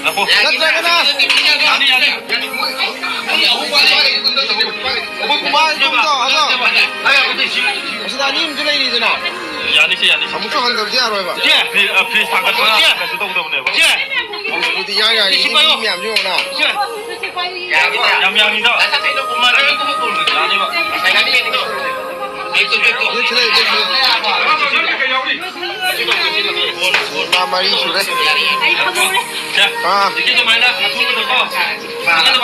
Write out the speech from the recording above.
Ako. Nagtry ka na. Yani. kumain 좀 더. 와서. 시다님 들레이 되나? Yani. 아무튼 한 거지 알아 봐. Please tanggal ko. Kasi daw daw na. 어디 야야 이 힘이 안 좋구나. Yam-yam daw. Yani ba? 마마이 그래. 자, 이게 좀 많이 나. 두고 더. 이게 좀